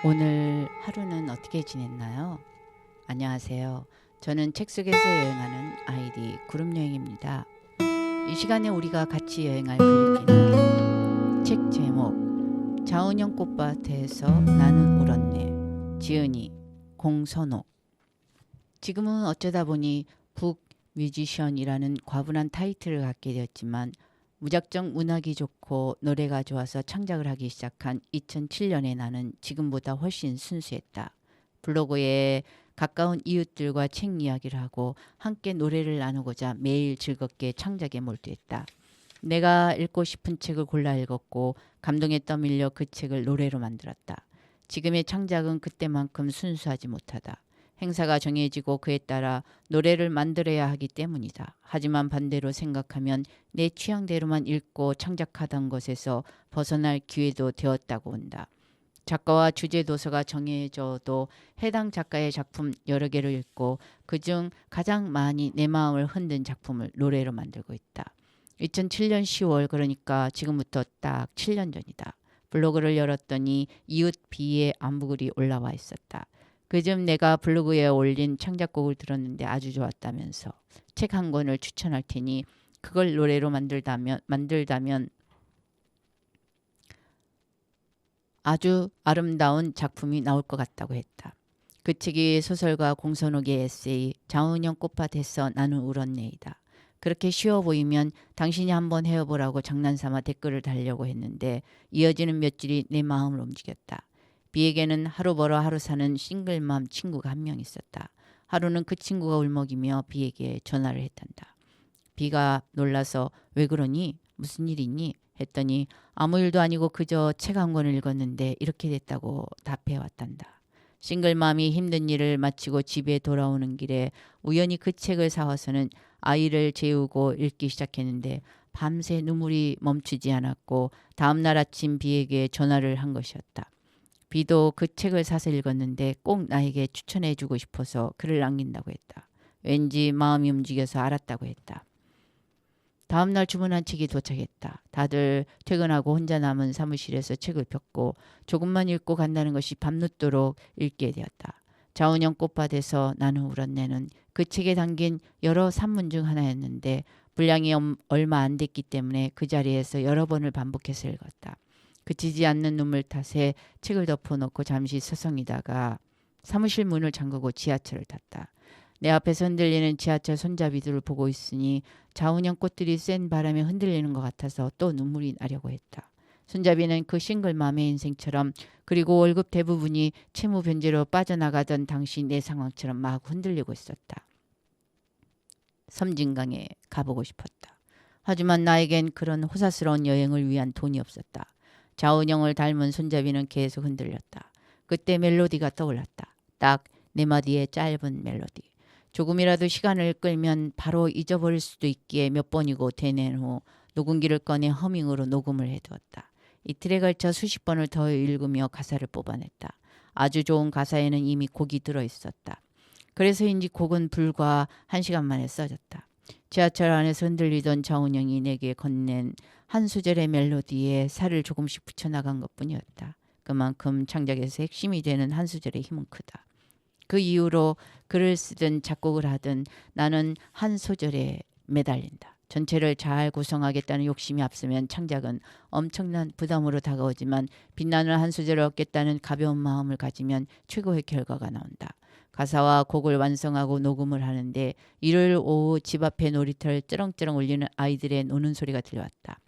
오늘 하루는 어떻게 지냈나요? 안녕하세요. 저는 책 속에서 여행하는 아이디 구름여행입니다. 이 시간에 우리가 같이 여행할 글귀는 책 제목 자은형 꽃밭에서 나는 울었네. 지은이 공선옥. 지금은 어쩌다 보니 북 뮤지션이라는 과분한 타이틀을 갖게 되었지만 무작정 문학이 좋고 노래가 좋아서 창작을 하기 시작한 2007년에 나는 지금보다 훨씬 순수했다. 블로그에 가까운 이웃들과 책 이야기를 하고 함께 노래를 나누고자 매일 즐겁게 창작에 몰두했다. 내가 읽고 싶은 책을 골라 읽었고 감동에 떠밀려 그 책을 노래로 만들었다. 지금의 창작은 그때만큼 순수하지 못하다. 행사가 정해지고 그에 따라 노래를 만들어야 하기 때문이다. 하지만 반대로 생각하면 내 취향대로만 읽고 창작하던 것에서 벗어날 기회도 되었다고 본다. 작가와 주제 도서가 정해져도 해당 작가의 작품 여러 개를 읽고 그중 가장 많이 내 마음을 흔든 작품을 노래로 만들고 있다. 2007년 10월 그러니까 지금부터 딱 7년 전이다. 블로그를 열었더니 이웃 B의 안부글이 올라와 있었다. 그즘 내가 블로그에 올린 창작곡을 들었는데 아주 좋았다면서 책 한 권을 추천할 테니 그걸 노래로 만들다면 아주 아름다운 작품이 나올 것 같다고 했다. 그 책이 소설가 공선옥의 에세이 자은형 꽃밭에서 나는 울었네이다. 그렇게 쉬워 보이면 당신이 한번 해보라고 장난삼아 댓글을 달려고 했는데 이어지는 몇 줄이 내 마음을 움직였다. 비에게는 하루 벌어 하루 사는 싱글맘 친구가 한 명 있었다. 하루는 그 친구가 울먹이며 비에게 전화를 했단다. 비가 놀라서 왜 그러니? 무슨 일 있니? 했더니 아무 일도 아니고 그저 책 한 권을 읽었는데 이렇게 됐다고 답해 왔단다. 싱글맘이 힘든 일을 마치고 집에 돌아오는 길에 우연히 그 책을 사와서는 아이를 재우고 읽기 시작했는데 밤새 눈물이 멈추지 않았고 다음날 아침 비에게 전화를 한 것이었다. 비도 그 책을 사서 읽었는데 꼭 나에게 추천해주고 싶어서 글을 남긴다고 했다. 왠지 마음이 움직여서 알았다고 했다. 다음날 주문한 책이 도착했다. 다들 퇴근하고 혼자 남은 사무실에서 책을 폈고 조금만 읽고 간다는 것이 밤늦도록 읽게 되었다. 자은형 꽃밭에서 나는 울었네는 그 책에 담긴 여러 산문 중 하나였는데 분량이 얼마 안 됐기 때문에 그 자리에서 여러 번을 반복해서 읽었다. 그치지 않는 눈물 탓에 책을 덮어놓고 잠시 서성이다가 사무실 문을 잠그고 지하철을 탔다. 내 앞에서 흔들리는 지하철 손잡이들을 보고 있으니 자운형 꽃들이 센 바람에 흔들리는 것 같아서 또 눈물이 나려고 했다. 손잡이는 그 싱글맘의 인생처럼 그리고 월급 대부분이 채무 변제로 빠져나가던 당시 내 상황처럼 막 흔들리고 있었다. 섬진강에 가보고 싶었다. 하지만 나에겐 그런 호사스러운 여행을 위한 돈이 없었다. 자운형을 닮은 손잡이는 계속 흔들렸다. 그때 멜로디가 떠올랐다. 딱 네 마디의 짧은 멜로디. 조금이라도 시간을 끌면 바로 잊어버릴 수도 있기에 몇 번이고 되낸 후 녹음기를 꺼내 허밍으로 녹음을 해두었다. 이틀에 걸쳐 수십 번을 더 읽으며 가사를 뽑아냈다. 아주 좋은 가사에는 이미 곡이 들어있었다. 그래서인지 곡은 불과 1시간 만에 써졌다. 지하철 안에서 흔들리던 자운형이 내게 건넨 한 소절의 멜로디에 살을 조금씩 붙여나간 것뿐이었다. 그만큼 창작에서 핵심이 되는 한 소절의 힘은 크다. 그 이후로 글을 쓰든 작곡을 하든 나는 한 소절에 매달린다. 전체를 잘 구성하겠다는 욕심이 앞서면 창작은 엄청난 부담으로 다가오지만 빛나는 한 소절을 얻겠다는 가벼운 마음을 가지면 최고의 결과가 나온다. 가사와 곡을 완성하고 녹음을 하는데 일요일 오후 집 앞에 놀이터를 쩌렁쩌렁 울리는 아이들의 노는 소리가 들려왔다.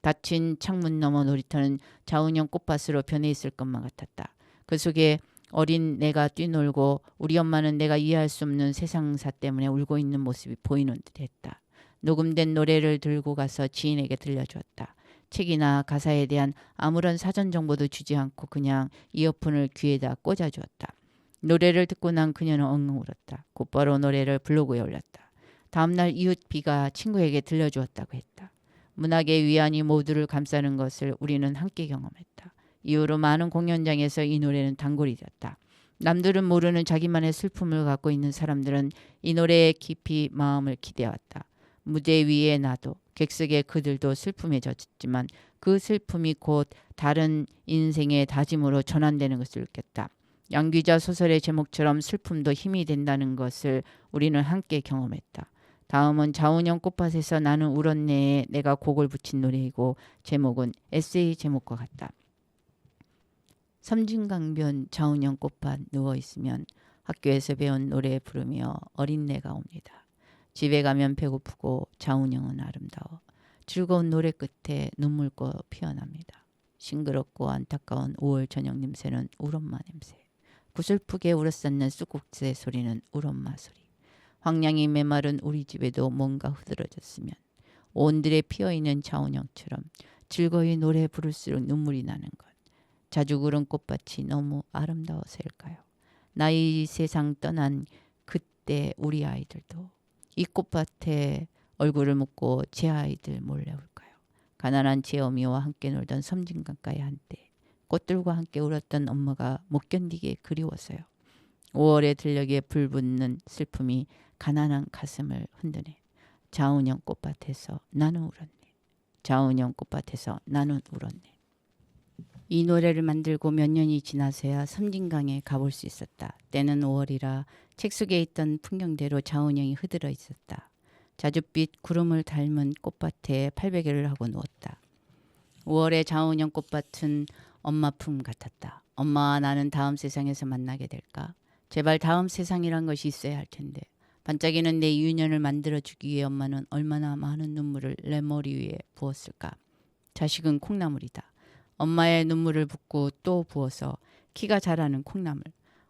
닫힌 창문 너머 놀이터는 자운형 꽃밭으로 변해 있을 것만 같았다. 그 속에 어린 내가 뛰놀고 우리 엄마는 내가 이해할 수 없는 세상사 때문에 울고 있는 모습이 보이는 듯했다. 녹음된 노래를 들고 가서 지인에게 들려주었다. 책이나 가사에 대한 아무런 사전 정보도 주지 않고 그냥 이어폰을 귀에다 꽂아주었다. 노래를 듣고 난 그녀는 엉엉 울었다. 곧바로 노래를 블로그에 올렸다. 다음날 이웃 B가 친구에게 들려주었다고 했다. 문학의 위안이 모두를 감싸는 것을 우리는 함께 경험했다. 이후로 많은 공연장에서 이 노래는 단골이 되었다. 남들은 모르는 자기만의 슬픔을 갖고 있는 사람들은 이 노래에 깊이 마음을 기대왔다. 무대 위에 나도 객석의 그들도 슬픔에 젖었지만 그 슬픔이 곧 다른 인생의 다짐으로 전환되는 것을 느꼈다. 양귀자 소설의 제목처럼 슬픔도 힘이 된다는 것을 우리는 함께 경험했다. 다음은 자운형 꽃밭에서 나는 울었네에 내가 곡을 붙인 노래이고 제목은 에세이 제목과 같다. 섬진강변 자운형 꽃밭 누워있으면 학교에서 배운 노래 부르며 어린 내가 옵니다. 집에 가면 배고프고 자운형은 아름다워. 즐거운 노래 끝에 눈물꽃 피어납니다. 싱그럽고 안타까운 5월 저녁 냄새는 울엄마 냄새. 구슬프게 울어쌌는 쑥국새 소리는 울엄마 소리. 황량이 메마른 우리 집에도 뭔가 흐드러졌으면 온들에 피어있는 자운형처럼 즐거이 노래 부를수록 눈물이 나는 것. 자주 그런 꽃밭이 너무 아름다워서일까요? 나이 세상 떠난 그때 우리 아이들도 이 꽃밭에 얼굴을 묻고 제 아이들 몰래 울까요? 가난한 제 어미와 함께 놀던 섬진강가의 한때 꽃들과 함께 울었던 엄마가 못 견디게 그리워서요. 5월의 들녘에 불붙는 슬픔이 가난한 가슴을 흔드네. 자운형 꽃밭에서 나는 울었네. 자운형 꽃밭에서 나는 울었네. 이 노래를 만들고 몇 년이 지나서야 섬진강에 가볼 수 있었다. 때는 5월이라 책 속에 있던 풍경대로 자운형이 흐드러 있었다. 자줏빛 구름을 닮은 꽃밭에 팔베개를 하고 누웠다. 5월의 자운형 꽃밭은 엄마 품 같았다. 엄마와 나는 다음 세상에서 만나게 될까? 제발 다음 세상이란 것이 있어야 할 텐데. 반짝이는 내 유년을 만들어주기 위해 엄마는 얼마나 많은 눈물을 내 머리 위에 부었을까? 자식은 콩나물이다. 엄마의 눈물을 붓고 또 부어서 키가 자라는 콩나물.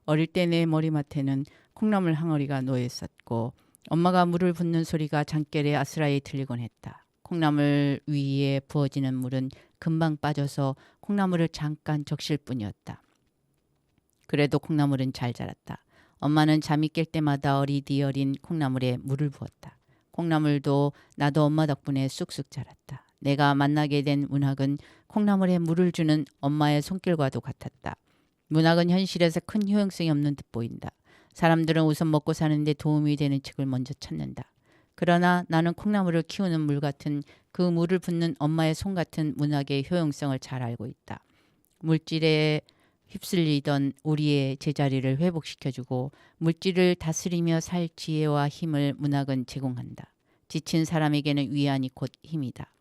어릴 때 내 머리맡에는 콩나물 항아리가 놓여 있었고 엄마가 물을 붓는 소리가 잠결에 아스라이 들리곤 했다. 콩나물 위에 부어지는 물은 금방 빠져서 콩나물을 잠깐 적실 뿐이었다. 그래도 콩나물은 잘 자랐다. 엄마는 잠이 깰 때마다 어리디어린 콩나물에 물을 부었다. 콩나물도 나도 엄마 덕분에 쑥쑥 자랐다. 내가 만나게 된 문학은 콩나물에 물을 주는 엄마의 손길과도 같았다. 문학은 현실에서 큰 효용성이 없는 듯 보인다. 사람들은 우선 먹고 사는데 도움이 되는 책을 먼저 찾는다. 그러나 나는 콩나물을 키우는 물 같은 그 물을 붓는 엄마의 손 같은 문학의 효용성을 잘 알고 있다. 물질에 휩쓸리던 우리의 제자리를 회복시켜주고 물질을 다스리며 살 지혜와 힘을 문학은 제공한다. 지친 사람에게는 위안이 곧 힘이다.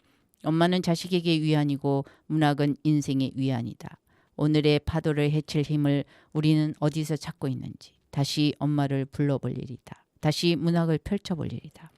엄마는 자식에게 위안이고 문학은 인생의 위안이다. 오늘의 파도를 헤칠 힘을 우리는 어디서 찾고 있는지 다시 엄마를 불러볼 일이다. 다시 문학을 펼쳐볼 일이다.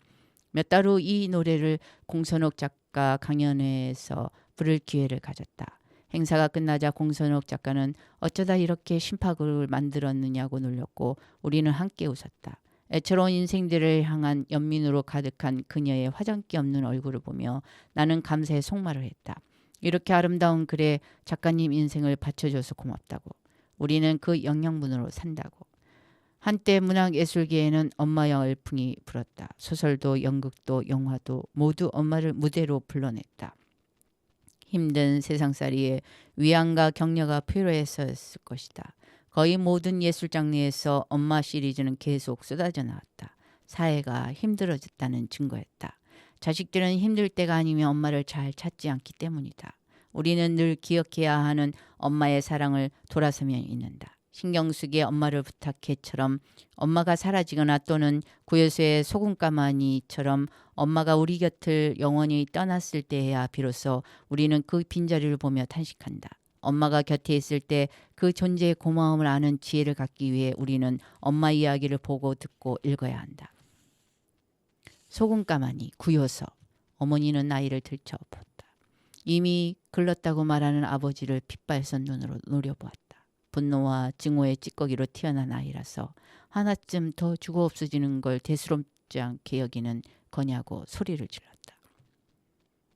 몇 달 후 이 노래를 공선옥 작가 강연회에서 부를 기회를 가졌다. 행사가 끝나자 공선옥 작가는 어쩌다 이렇게 심파극을 만들었느냐고 놀렸고 우리는 함께 웃었다. 애처로운 인생들을 향한 연민으로 가득한 그녀의 화장기 없는 얼굴을 보며 나는 감사에 속말을 했다. 이렇게 아름다운 글에 작가님 인생을 바쳐줘서 고맙다고. 우리는 그 영양분으로 산다고. 한때 문학예술계에는 엄마의 열풍이 불었다. 소설도 연극도 영화도 모두 엄마를 무대로 불러냈다. 힘든 세상살이에 위안과 격려가 필요했었을 것이다. 거의 모든 예술 장르에서 엄마 시리즈는 계속 쏟아져 나왔다. 사회가 힘들어졌다는 증거였다. 자식들은 힘들 때가 아니면 엄마를 잘 찾지 않기 때문이다. 우리는 늘 기억해야 하는 엄마의 사랑을 돌아서면 잊는다. 신경숙의 엄마를 부탁해처럼 엄마가 사라지거나 또는 구요소의 소금가마니처럼 엄마가 우리 곁을 영원히 떠났을 때야 비로소 우리는 그 빈자리를 보며 탄식한다. 엄마가 곁에 있을 때 그 존재의 고마움을 아는 지혜를 갖기 위해 우리는 엄마 이야기를 보고 듣고 읽어야 한다. 소금가마니 구요서. 어머니는 아이를 들춰보았다. 이미 글렀다고 말하는 아버지를 핏발선 눈으로 노려보았다. 분노와 증오의 찌꺼기로 태어난 아이라서 하나쯤 더 죽어 없어지는 걸 대수롭지 않게 여기는 거냐고 소리를 질렀다.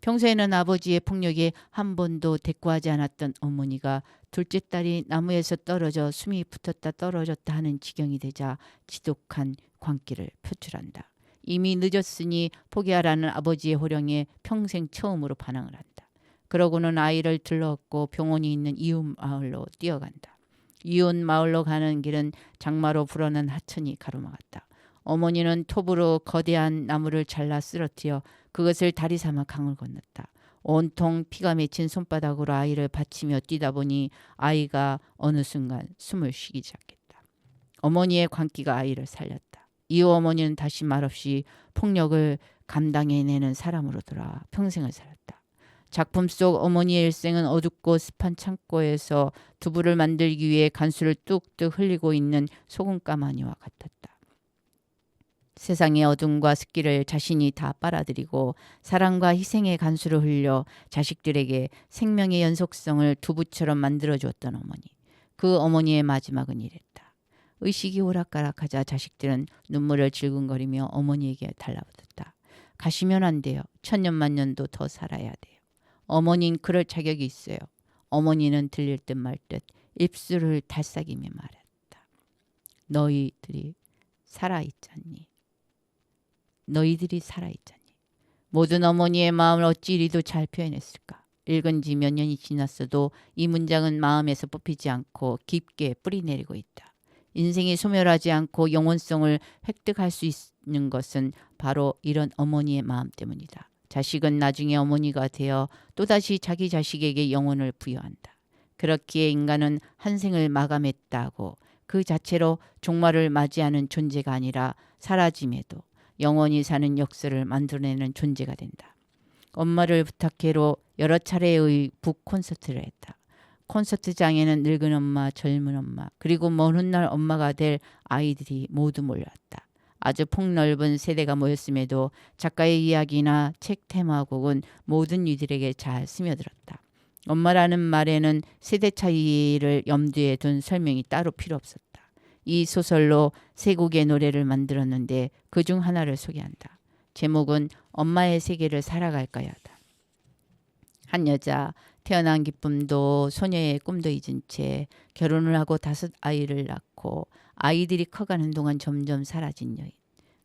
평소에는 아버지의 폭력에 한 번도 대꾸하지 않았던 어머니가 둘째 딸이 나무에서 떨어져 숨이 붙었다 떨어졌다 하는 지경이 되자 지독한 광기를 표출한다. 이미 늦었으니 포기하라는 아버지의 호령에 평생 처음으로 반항을 한다. 그러고는 아이를 들러업고 병원이 있는 이웃 마을로 뛰어간다. 이웃 마을로 가는 길은 장마로 불어난 하천이 가로막았다. 어머니는 톱으로 거대한 나무를 잘라 쓰러뜨려 그것을 다리 삼아 강을 건넜다. 온통 피가 맺힌 손바닥으로 아이를 받치며 뛰다 보니 아이가 어느 순간 숨을 쉬기 시작했다. 어머니의 광기가 아이를 살렸다. 이후 어머니는 다시 말없이 폭력을 감당해내는 사람으로 돌아와 평생을 살았다. 작품 속 어머니의 일생은 어둡고 습한 창고에서 두부를 만들기 위해 간수를 뚝뚝 흘리고 있는 소금가마니와 같았다. 세상의 어둠과 습기를 자신이 다 빨아들이고 사랑과 희생의 간수를 흘려 자식들에게 생명의 연속성을 두부처럼 만들어주었던 어머니. 그 어머니의 마지막은 이랬다. 의식이 오락가락하자 자식들은 눈물을 질근거리며 어머니에게 달라붙었다. 가시면 안 돼요. 천년만년도 더 살아야 돼요. 어머니는 그럴 자격이 있어요. 어머니는 들릴 듯 말 듯 입술을 달싹이며 말했다. 너희들이 살아있잖니. 너희들이 살아있잖니. 모든 어머니의 마음을 어찌 이리도 잘 표현했을까. 읽은 지 몇 년이 지났어도 이 문장은 마음에서 뽑히지 않고 깊게 뿌리내리고 있다. 인생이 소멸하지 않고 영원성을 획득할 수 있는 것은 바로 이런 어머니의 마음 때문이다. 자식은 나중에 어머니가 되어 또다시 자기 자식에게 영혼을 부여한다. 그렇기에 인간은 한 생을 마감했다고 그 자체로 종말을 맞이하는 존재가 아니라 사라짐에도 영원히 사는 역사를 만들어내는 존재가 된다. 엄마를 부탁해로 여러 차례의 북 콘서트를 했다. 콘서트장에는 늙은 엄마, 젊은 엄마, 그리고 먼 훗날 엄마가 될 아이들이 모두 몰려왔다. 아주 폭넓은 세대가 모였음에도 작가의 이야기나 책 테마곡은 모든 이들에게 잘 스며들었다. 엄마라는 말에는 세대 차이를 염두에 둔 설명이 따로 필요 없었다. 이 소설로 세 곡의 노래를 만들었는데 그중 하나를 소개한다. 제목은 엄마의 세계를 살아갈 거야다. 한 여자, 태어난 기쁨도 소녀의 꿈도 잊은 채 결혼을 하고 5 아이를 낳고 아이들이 커가는 동안 점점 사라진 여인.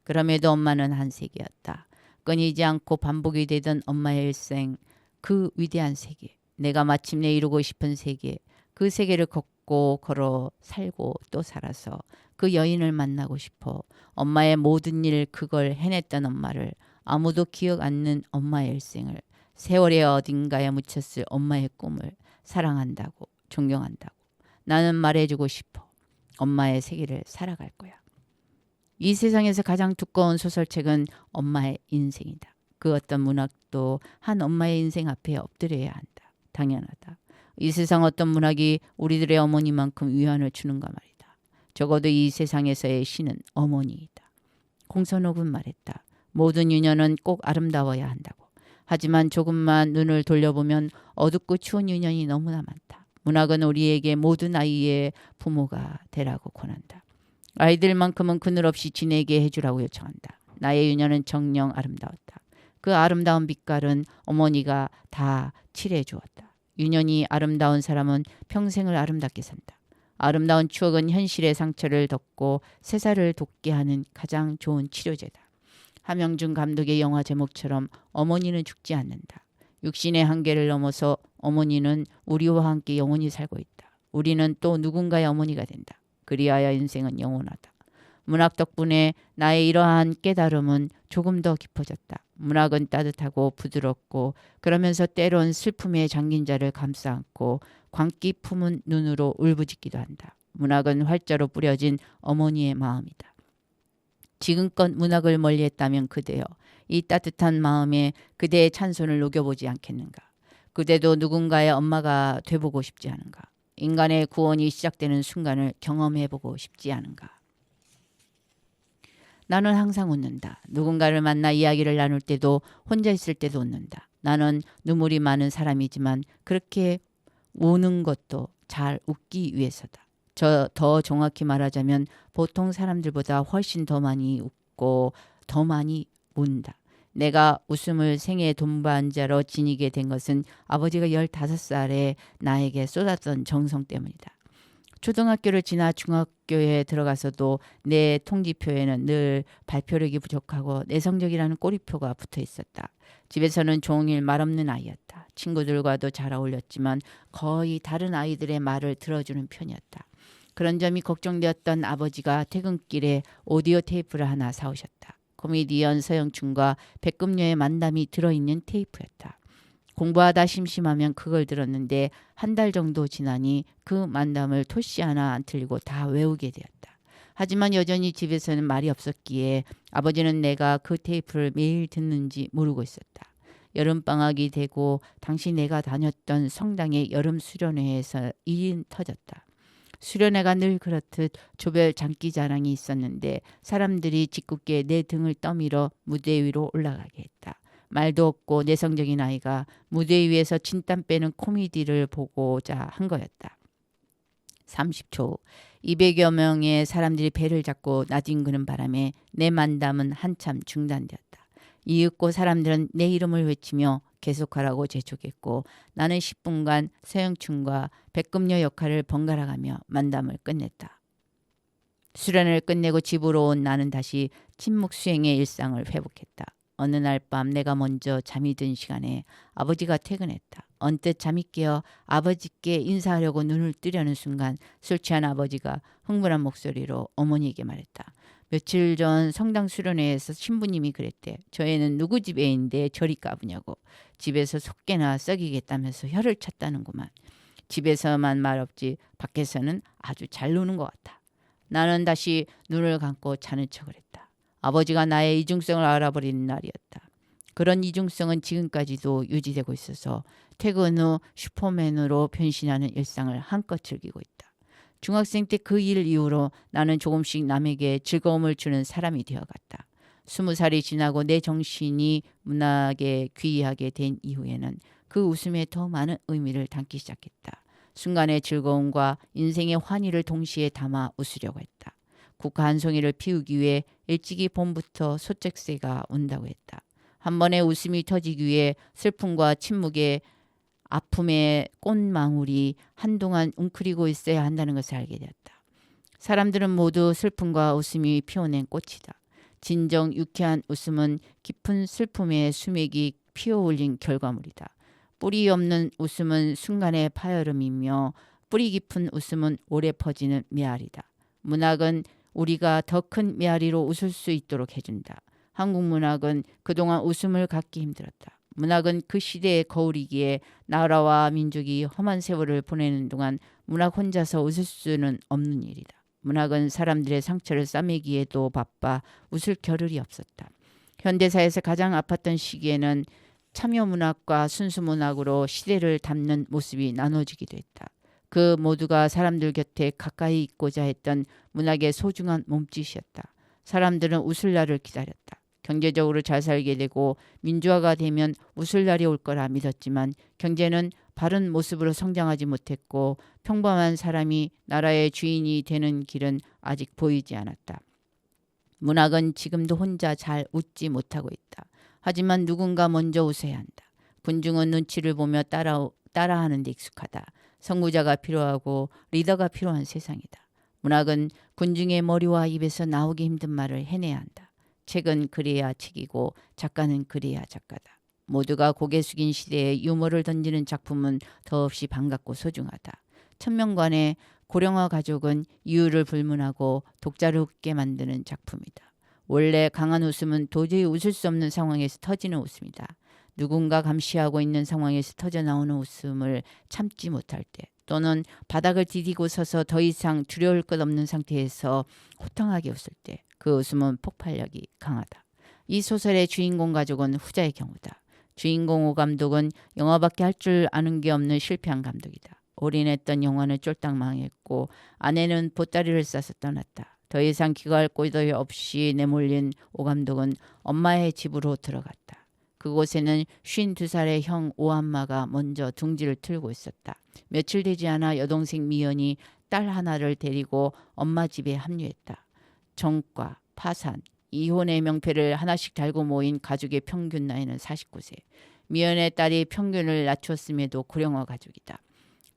그럼에도 엄마는 한 세계였다. 끊이지 않고 반복이 되던 엄마의 일생, 그 위대한 세계. 내가 마침내 이루고 싶은 세계. 그 세계를 걷고 걸어 살고 또 살아서 그 여인을 만나고 싶어. 엄마의 모든 일 그걸 해냈던 엄마를, 아무도 기억 않는 엄마의 일생을, 세월의 어딘가에 묻혔을 엄마의 꿈을 사랑한다고, 존경한다고. 나는 말해주고 싶어. 엄마의 세계를 살아갈 거야. 이 세상에서 가장 두꺼운 소설책은 엄마의 인생이다. 그 어떤 문학도 한 엄마의 인생 앞에 엎드려야 한다. 당연하다. 이 세상 어떤 문학이 우리들의 어머니만큼 위안을 주는가 말이다. 적어도 이 세상에서의 신은 어머니이다. 공선옥은 말했다. 모든 유년은 꼭 아름다워야 한다고. 하지만 조금만 눈을 돌려보면 어둡고 추운 유년이 너무나 많다. 문학은 우리에게 모든 아이의 부모가 되라고 권한다. 아이들만큼은 그늘 없이 지내게 해주라고 요청한다. 나의 유년은 정녕 아름다웠다. 그 아름다운 빛깔은 어머니가 다 칠해 주었다. 유년이 아름다운 사람은 평생을 아름답게 산다. 아름다운 추억은 현실의 상처를 덮고 새살을 돋게 하는 가장 좋은 치료제다. 함영준 감독의 영화 제목처럼 어머니는 죽지 않는다. 육신의 한계를 넘어서 어머니는 우리와 함께 영원히 살고 있다. 우리는 또 누군가의 어머니가 된다. 그리하여 인생은 영원하다. 문학 덕분에 나의 이러한 깨달음은 조금 더 깊어졌다. 문학은 따뜻하고 부드럽고 그러면서 때론 슬픔에 잠긴 자를 감싸 안고 광기 품은 눈으로 울부짖기도 한다. 문학은 활자로 뿌려진 어머니의 마음이다. 지금껏 문학을 멀리했다면 그대여, 이 따뜻한 마음에 그대의 찬손을 녹여보지 않겠는가. 그대도 누군가의 엄마가 돼보고 싶지 않은가. 인간의 구원이 시작되는 순간을 경험해보고 싶지 않은가. 나는 항상 웃는다. 누군가를 만나 이야기를 나눌 때도 혼자 있을 때도 웃는다. 나는 눈물이 많은 사람이지만 그렇게 우는 것도 잘 웃기 위해서다. 더 정확히 말하자면 보통 사람들보다 훨씬 더 많이 웃고 더 많이 운다. 내가 웃음을 생애 동반자로 지니게 된 것은 아버지가 15살에 나에게 쏟았던 정성 때문이다. 초등학교를 지나 중학교에 들어가서도 내 통지표에는 늘 발표력이 부족하고 내성적이라는 꼬리표가 붙어 있었다. 집에서는 종일 말없는 아이였다. 친구들과도 잘 어울렸지만 거의 다른 아이들의 말을 들어주는 편이었다. 그런 점이 걱정되었던 아버지가 퇴근길에 오디오 테이프를 하나 사오셨다. 코미디언 서영춘과 백금녀의 만남이 들어있는 테이프였다. 공부하다 심심하면 그걸 들었는데 한 달 정도 지나니 그 만남을 토시 하나 안 틀리고 다 외우게 되었다. 하지만 여전히 집에서는 말이 없었기에 아버지는 내가 그 테이프를 매일 듣는지 모르고 있었다. 여름방학이 되고 당시 내가 다녔던 성당의 여름 수련회에서 일이 터졌다. 수련회가 늘 그렇듯 조별 장기자랑이 있었는데 사람들이 짓궂게 내 등을 떠밀어 무대 위로 올라가게 했다. 말도 없고 내성적인 아이가 무대 위에서 진땀 빼는 코미디를 보고자 한 거였다. 30초 후 200여 명의 사람들이 배를 잡고 나뒹구는 바람에 내 만담은 한참 중단되었다. 이윽고 사람들은 내 이름을 외치며 계속하라고 재촉했고 나는 10분간 서영춘과 백금녀 역할을 번갈아가며 만담을 끝냈다. 수련을 끝내고 집으로 온 나는 다시 침묵 수행의 일상을 회복했다. 어느 날 밤 내가 먼저 잠이 든 시간에 아버지가 퇴근했다. 언뜻 잠이 깨어 아버지께 인사하려고 눈을 뜨려는 순간 술 취한 아버지가 흥분한 목소리로 어머니에게 말했다. 며칠 전 성당 수련회에서 신부님이 그랬대. 저 애는 누구 집 애인데 저리 까부냐고. 집에서 속개나 썩이겠다면서 혀를 찼다는구만. 집에서만 말없지 밖에서는 아주 잘 노는 것 같아. 나는 다시 눈을 감고 자는 척을 했다. 아버지가 나의 이중성을 알아버린 날이었다. 그런 이중성은 지금까지도 유지되고 있어서 퇴근 후 슈퍼맨으로 변신하는 일상을 한껏 즐기고 있다. 중학생 때 그 일 이후로 나는 조금씩 남에게 즐거움을 주는 사람이 되어갔다. 20살이 지나고 내 정신이 문학에 귀하게 된 이후에는 그 웃음에 더 많은 의미를 담기 시작했다. 순간의 즐거움과 인생의 환희를 동시에 담아 웃으려고 했다. 국화 한 송이를 피우기 위해 일찍이 봄부터 소쩍새가 온다고 했다. 한 번에 웃음이 터지기 위해 슬픔과 침묵의 아픔의 꽃망울이 한동안 웅크리고 있어야 한다는 것을 알게 되었다. 사람들은 모두 슬픔과 웃음이 피워낸 꽃이다. 진정 유쾌한 웃음은 깊은 슬픔의 수맥이 피어올린 결과물이다. 뿌리 없는 웃음은 순간의 파열음이며 뿌리 깊은 웃음은 오래 퍼지는 메아리다. 문학은 우리가 더 큰 메아리로 웃을 수 있도록 해준다. 한국 문학은 그동안 웃음을 갖기 힘들었다. 문학은 그 시대의 거울이기에 나라와 민족이 험한 세월을 보내는 동안 문학 혼자서 웃을 수는 없는 일이다. 문학은 사람들의 상처를 싸매기에도 바빠 웃을 겨를이 없었다. 현대사에서 가장 아팠던 시기에는 참여문학과 순수문학으로 시대를 담는 모습이 나눠지기도 했다. 그 모두가 사람들 곁에 가까이 있고자 했던 문학의 소중한 몸짓이었다. 사람들은 웃을 날을 기다렸다. 경제적으로 잘 살게 되고 민주화가 되면 웃을 날이 올 거라 믿었지만 경제는 바른 모습으로 성장하지 못했고 평범한 사람이 나라의 주인이 되는 길은 아직 보이지 않았다. 문학은 지금도 혼자 잘 웃지 못하고 있다. 하지만 누군가 먼저 웃어야 한다. 군중은 눈치를 보며 따라하는 데 익숙하다. 선구자가 필요하고 리더가 필요한 세상이다. 문학은 군중의 머리와 입에서 나오기 힘든 말을 해내야 한다. 책은 그래야 책이고 작가는 그래야 작가다. 모두가 고개 숙인 시대에 유머를 던지는 작품은 더없이 반갑고 소중하다. 천명관의 고령화 가족은 이유를 불문하고 독자를 웃게 만드는 작품이다. 원래 강한 웃음은 도저히 웃을 수 없는 상황에서 터지는 웃음이다. 누군가 감시하고 있는 상황에서 터져나오는 웃음을 참지 못할 때 또는 바닥을 디디고 서서 더 이상 두려울 것 없는 상태에서 호탕하게 웃을 때 그 웃음은 폭발력이 강하다. 이 소설의 주인공 가족은 후자의 경우다. 주인공 오 감독은 영화밖에 할 줄 아는 게 없는 실패한 감독이다. 올인했던 영화는 쫄딱 망했고 아내는 보따리를 싸서 떠났다. 더 이상 기거할 곳이 없이 내몰린 오 감독은 엄마의 집으로 들어갔다. 그곳에는 52살의 형 오한마가 먼저 둥지를 틀고 있었다. 며칠 되지 않아 여동생 미연이 딸 하나를 데리고 엄마 집에 합류했다. 정과, 파산, 이혼의 명패를 하나씩 달고 모인 가족의 평균 나이는 49세. 미연의 딸이 평균을 낮추었음에도 고령화 가족이다.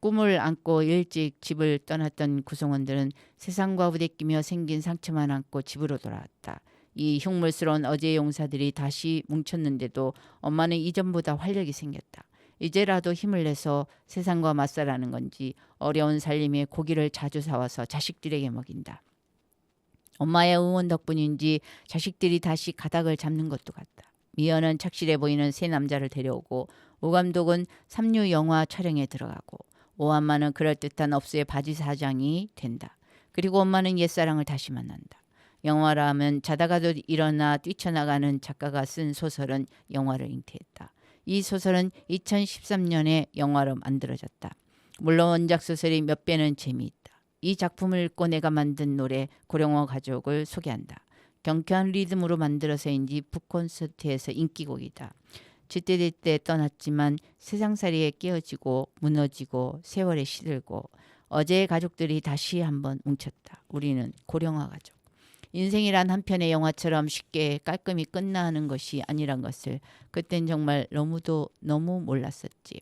꿈을 안고 일찍 집을 떠났던 구성원들은 세상과 부대끼며 생긴 상처만 안고 집으로 돌아왔다. 이 흉물스러운 어제의 용사들이 다시 뭉쳤는데도 엄마는 이전보다 활력이 생겼다. 이제라도 힘을 내서 세상과 맞서라는 건지 어려운 살림에 고기를 자주 사와서 자식들에게 먹인다. 엄마의 응원 덕분인지 자식들이 다시 가닥을 잡는 것도 같다. 미연은 착실해 보이는 세 남자를 데려오고 오 감독은 삼류 영화 촬영에 들어가고 오 엄마는 그럴듯한 업소의 바지 사장이 된다. 그리고 엄마는 옛사랑을 다시 만난다. 영화라면 자다가도 일어나 뛰쳐나가는 작가가 쓴 소설은 영화를 잉태했다. 이 소설은 2013년에 영화로 만들어졌다. 물론 원작 소설이 몇 배는 재미있다. 이 작품을 읽고 내가 만든 노래 고령어 가족을 소개한다. 경쾌한 리듬으로 만들어서인지 북콘서트에서 인기곡이다. 쥐떼될 떠났지만 세상살이에 깨어지고 무너지고 세월에 시들고 어제의 가족들이 다시 한번 뭉쳤다. 우리는 고령화 가족. 인생이란 한 편의 영화처럼 쉽게 깔끔히 끝나는 것이 아니란 것을 그땐 정말 너무 몰랐었지.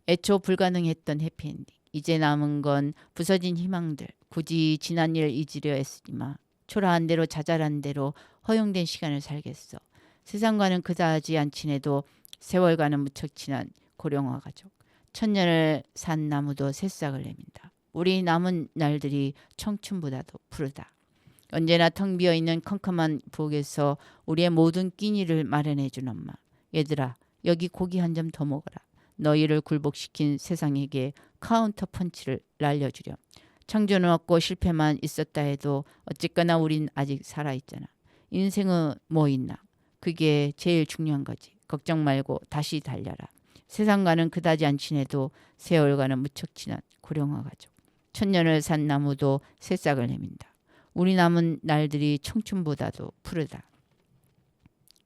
애초 불가능했던 해피엔딩. 이제 남은 건 부서진 희망들. 굳이 지난 일 잊으려 애쓰지마. 초라한 대로 자잘한 대로 허용된 시간을 살겠어. 세상과는 그다지 안 친해도 세월과는 무척 친한 고령화 가족. 천년을 산 나무도 새싹을 내민다. 우리 남은 날들이 청춘보다도 푸르다. 언제나 텅 비어있는 컴컴한 부엌에서 우리의 모든 끼니를 마련해준 엄마. 얘들아, 여기 고기 한 점 더 먹어라. 너희를 굴복시킨 세상에게 카운터 펀치를 날려주렴. 창조는 없고 실패만 있었다 해도 어쨌거나 우린 아직 살아있잖아. 인생은 뭐 있나? 그게 제일 중요한 거지. 걱정 말고 다시 달려라. 세상과는 그다지 안 친해도 세월과는 무척 친한 고령화 가족. 천년을 산 나무도 새싹을 내민다. 우리 남은 날들이 청춘보다도 푸르다.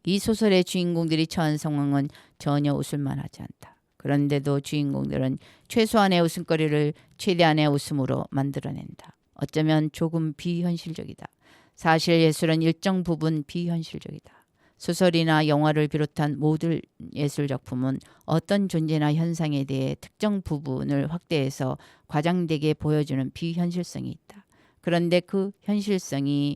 이 소설의 주인공들이 처한 상황은 전혀 웃을만하지 않다. 그런데도 주인공들은 최소한의 웃음거리를 최대한의 웃음으로 만들어낸다. 어쩌면 조금 비현실적이다. 사실 예술은 일정 부분 비현실적이다. 소설이나 영화를 비롯한 모든 예술작품은 어떤 존재나 현상에 대해 특정 부분을 확대해서 과장되게 보여주는 비현실성이 있다. 그런데 그 현실성이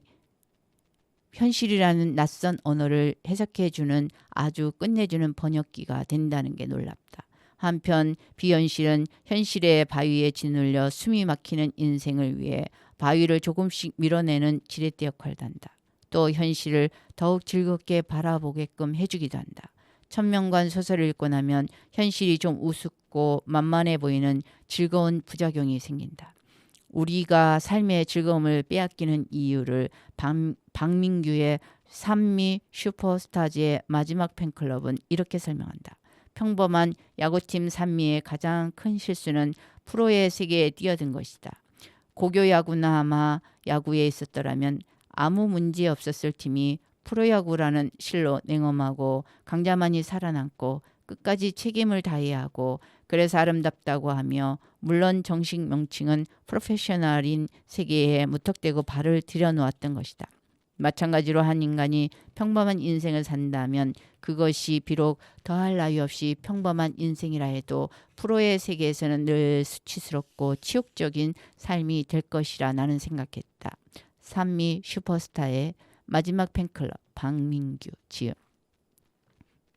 현실이라는 낯선 언어를 해석해주는 아주 끝내주는 번역기가 된다는 게 놀랍다. 한편 비현실은 현실의 바위에 짓눌려 숨이 막히는 인생을 위해 바위를 조금씩 밀어내는 지렛대 역할도 한다. 또 현실을 더욱 즐겁게 바라보게끔 해주기도 한다. 천명관 소설을 읽고 나면 현실이 좀 우습고 만만해 보이는 즐거운 부작용이 생긴다. 우리가 삶의 즐거움을 빼앗기는 이유를 박민규의 산미 슈퍼스타즈의 마지막 팬클럽은 이렇게 설명한다. 평범한 야구팀 산미의 가장 큰 실수는 프로의 세계에 뛰어든 것이다. 고교 야구나 아마 야구에 있었더라면 아무 문제 없었을 팀이 프로야구라는 실로 냉엄하고 강자만이 살아남고 끝까지 책임을 다해야 하고 그래서 아름답다고 하며 물론 정식 명칭은 프로페셔널인 세계에 무턱대고 발을 들여놓았던 것이다. 마찬가지로 한 인간이 평범한 인생을 산다면 그것이 비록 더할 나위 없이 평범한 인생이라 해도 프로의 세계에서는 늘 수치스럽고 치욕적인 삶이 될 것이라 나는 생각했다. 산미 슈퍼스타의 마지막 팬클럽 박민규 지음.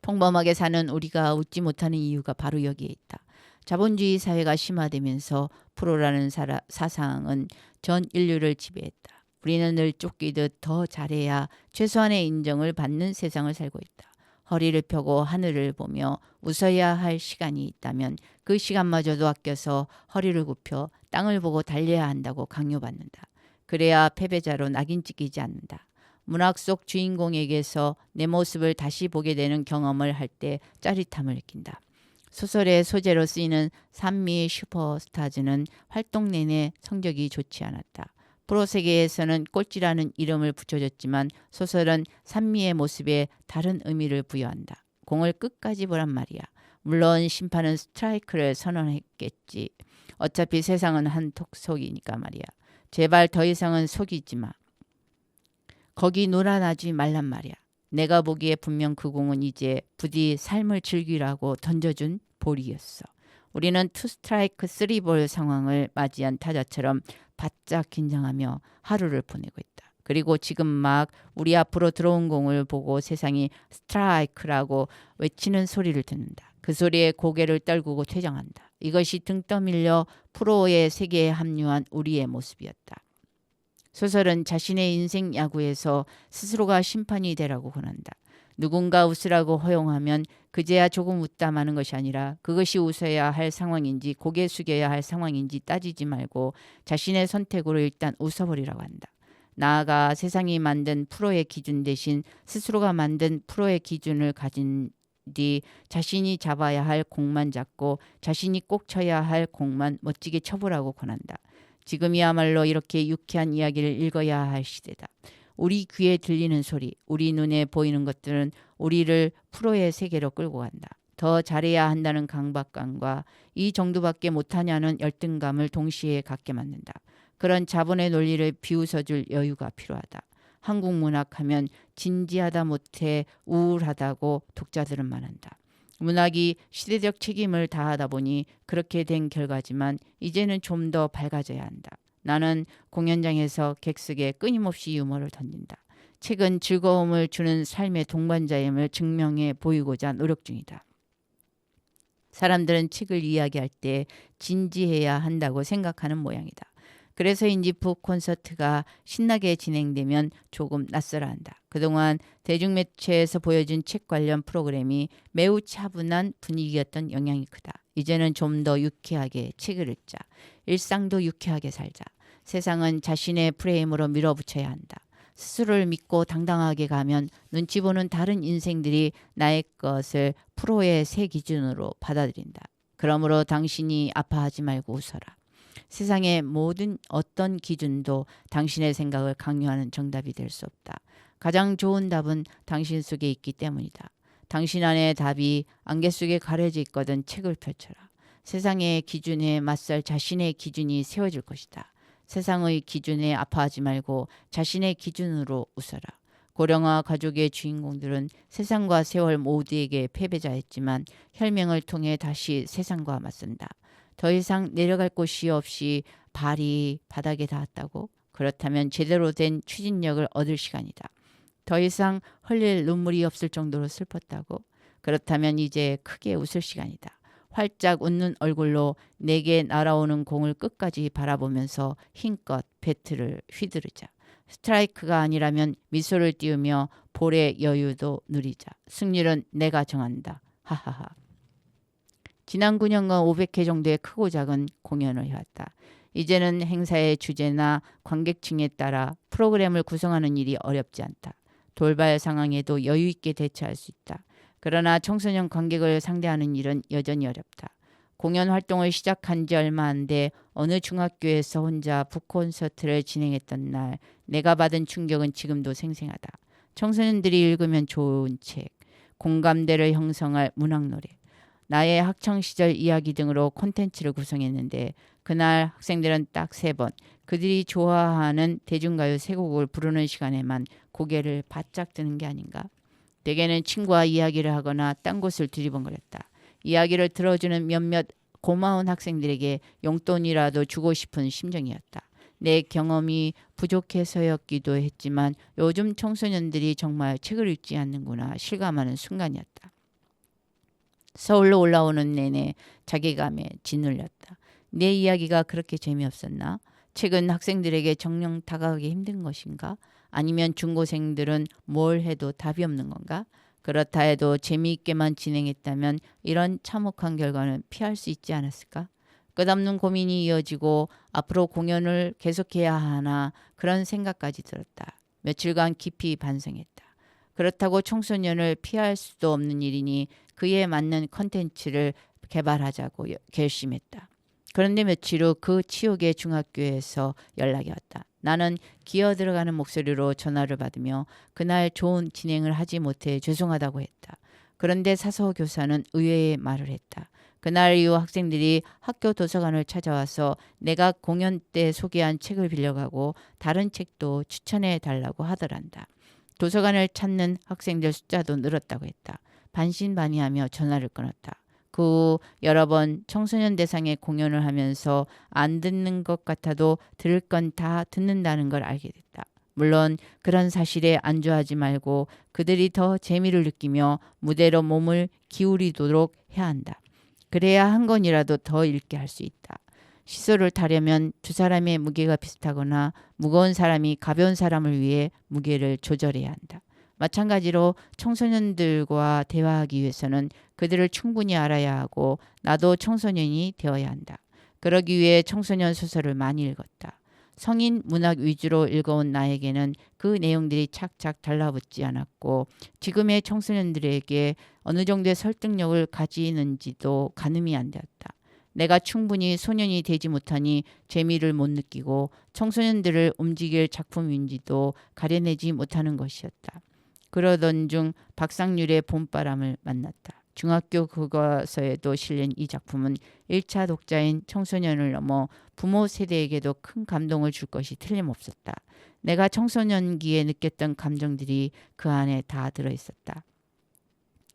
평범하게 사는 우리가 웃지 못하는 이유가 바로 여기에 있다. 자본주의 사회가 심화되면서 프로라는 사상은 전 인류를 지배했다. 우리는 늘 쫓기듯 더 잘해야 최소한의 인정을 받는 세상을 살고 있다. 허리를 펴고 하늘을 보며 웃어야 할 시간이 있다면 그 시간마저도 아껴서 허리를 굽혀 땅을 보고 달려야 한다고 강요받는다. 그래야 패배자로 낙인 찍히지 않는다. 문학 속 주인공에게서 내 모습을 다시 보게 되는 경험을 할 때 짜릿함을 느낀다. 소설의 소재로 쓰이는 산미 슈퍼스타즈는 활동 내내 성적이 좋지 않았다. 프로 세계에서는 꼴찌라는 이름을 붙여줬지만 소설은 산미의 모습에 다른 의미를 부여한다. 공을 끝까지 보란 말이야. 물론 심판은 스트라이크를 선언했겠지. 어차피 세상은 한 톡속이니까 말이야. 제발 더 이상은 속이지 마. 거기 놀아나지 말란 말이야. 내가 보기에 분명 그 공은 이제 부디 삶을 즐기라고 던져준 볼이었어. 우리는 투 스트라이크 쓰리 볼 상황을 맞이한 타자처럼 바짝 긴장하며 하루를 보내고 있다. 그리고 지금 막 우리 앞으로 들어온 공을 보고 세상이 스트라이크라고 외치는 소리를 듣는다. 그 소리에 고개를 떨구고 퇴장한다. 이것이 등 떠밀려 프로의 세계에 합류한 우리의 모습이었다. 소설은 자신의 인생 야구에서 스스로가 심판이 되라고 권한다. 누군가 웃으라고 허용하면 그제야 조금 웃다 마는 것이 아니라 그것이 웃어야 할 상황인지 고개 숙여야 할 상황인지 따지지 말고 자신의 선택으로 일단 웃어버리라고 한다. 나아가 세상이 만든 프로의 기준 대신 스스로가 만든 프로의 기준을 가진 뒤 자신이 잡아야 할 공만 잡고 자신이 꼭 쳐야 할 공만 멋지게 쳐보라고 권한다. 지금이야말로 이렇게 유쾌한 이야기를 읽어야 할 시대다. 우리 귀에 들리는 소리, 우리 눈에 보이는 것들은 우리를 프로의 세계로 끌고 간다. 더 잘해야 한다는 강박감과 이 정도밖에 못하냐는 열등감을 동시에 갖게 만든다. 그런 자본의 논리를 비웃어줄 여유가 필요하다. 한국 문학하면 진지하다 못해 우울하다고 독자들은 말한다. 문학이 시대적 책임을 다하다 보니 그렇게 된 결과지만 이제는 좀 더 밝아져야 한다. 나는 공연장에서 객석에 끊임없이 유머를 던진다. 책은 즐거움을 주는 삶의 동반자임을 증명해 보이고자 노력 중이다. 사람들은 책을 이야기할 때 진지해야 한다고 생각하는 모양이다. 그래서인지 북 콘서트가 신나게 진행되면 조금 낯설어 한다. 그동안 대중매체에서 보여준 책 관련 프로그램이 매우 차분한 분위기였던 영향이 크다. 이제는 좀 더 유쾌하게 책을 읽자. 일상도 유쾌하게 살자. 세상은 자신의 프레임으로 밀어붙여야 한다. 스스로를 믿고 당당하게 가면 눈치 보는 다른 인생들이 나의 것을 프로의 새 기준으로 받아들인다. 그러므로 당신이 아파하지 말고 웃어라. 세상의 모든 어떤 기준도 당신의 생각을 강요하는 정답이 될 수 없다. 가장 좋은 답은 당신 속에 있기 때문이다. 당신 안에 답이 안개 속에 가려져 있거든 책을 펼쳐라. 세상의 기준에 맞설 자신의 기준이 세워질 것이다. 세상의 기준에 아파하지 말고 자신의 기준으로 웃어라. 고령화 가족의 주인공들은 세상과 세월 모두에게 패배자였지만 혈맹을 통해 다시 세상과 맞선다. 더 이상 내려갈 곳이 없이 발이 바닥에 닿았다고? 그렇다면 제대로 된 추진력을 얻을 시간이다. 더 이상 흘릴 눈물이 없을 정도로 슬펐다고? 그렇다면 이제 크게 웃을 시간이다. 활짝 웃는 얼굴로 내게 날아오는 공을 끝까지 바라보면서 힘껏 배트를 휘두르자. 스트라이크가 아니라면 미소를 띄우며 볼의 여유도 누리자. 승률은 내가 정한다. 하하하. 지난 9년간 500회 정도의 크고 작은 공연을 해왔다. 이제는 행사의 주제나 관객층에 따라 프로그램을 구성하는 일이 어렵지 않다. 돌발 상황에도 여유 있게 대처할 수 있다. 그러나 청소년 관객을 상대하는 일은 여전히 어렵다. 공연 활동을 시작한 지 얼마 안 돼 어느 중학교에서 혼자 북콘서트를 진행했던 날 내가 받은 충격은 지금도 생생하다. 청소년들이 읽으면 좋은 책, 공감대를 형성할 문학노래, 나의 학창시절 이야기 등으로 콘텐츠를 구성했는데 그날 학생들은 딱 3번 그들이 좋아하는 대중가요 3곡을 부르는 시간에만 고개를 바짝 드는 게 아닌가. 대개는 친구와 이야기를 하거나 딴 곳을 두리번거렸다. 이야기를 들어주는 몇몇 고마운 학생들에게 용돈이라도 주고 싶은 심정이었다. 내 경험이 부족해서였기도 했지만 요즘 청소년들이 정말 책을 읽지 않는구나 실감하는 순간이었다. 서울로 올라오는 내내 자괴감에 짓눌렸다. 내 이야기가 그렇게 재미없었나? 책은 학생들에게 정녕 다가가기 힘든 것인가? 아니면 중고생들은 뭘 해도 답이 없는 건가? 그렇다 해도 재미있게만 진행했다면 이런 참혹한 결과는 피할 수 있지 않았을까? 끝없는 고민이 이어지고 앞으로 공연을 계속해야 하나 그런 생각까지 들었다. 며칠간 깊이 반성했다. 그렇다고 청소년을 피할 수도 없는 일이니 그에 맞는 컨텐츠를 개발하자고 결심했다. 그런데 며칠 후 그 치욕의 중학교에서 연락이 왔다. 나는 기어 들어가는 목소리로 전화를 받으며 그날 좋은 진행을 하지 못해 죄송하다고 했다. 그런데 사서 교사는 의외의 말을 했다. 그날 이후 학생들이 학교 도서관을 찾아와서 내가 공연 때 소개한 책을 빌려가고 다른 책도 추천해 달라고 하더란다. 도서관을 찾는 학생들 숫자도 늘었다고 했다. 반신반의하며 전화를 끊었다. 그 후 여러 번 청소년 대상의 공연을 하면서 안 듣는 것 같아도 들을 건 다 듣는다는 걸 알게 됐다. 물론 그런 사실에 안주하지 말고 그들이 더 재미를 느끼며 무대로 몸을 기울이도록 해야 한다. 그래야 한 권이라도 더 읽게 할 수 있다. 시소를 타려면 두 사람의 무게가 비슷하거나 무거운 사람이 가벼운 사람을 위해 무게를 조절해야 한다. 마찬가지로 청소년들과 대화하기 위해서는 그들을 충분히 알아야 하고 나도 청소년이 되어야 한다. 그러기 위해 청소년 소설을 많이 읽었다. 성인 문학 위주로 읽어온 나에게는 그 내용들이 착착 달라붙지 않았고 지금의 청소년들에게 어느 정도의 설득력을 가지는지도 가늠이 안 되었다. 내가 충분히 소년이 되지 못하니 재미를 못 느끼고 청소년들을 움직일 작품인지도 가려내지 못하는 것이었다. 그러던 중 박상률의 봄바람을 만났다. 중학교 교과서에도 실린 이 작품은 1차 독자인 청소년을 넘어 부모 세대에게도 큰 감동을 줄 것이 틀림없었다. 내가 청소년기에 느꼈던 감정들이 그 안에 다 들어있었다.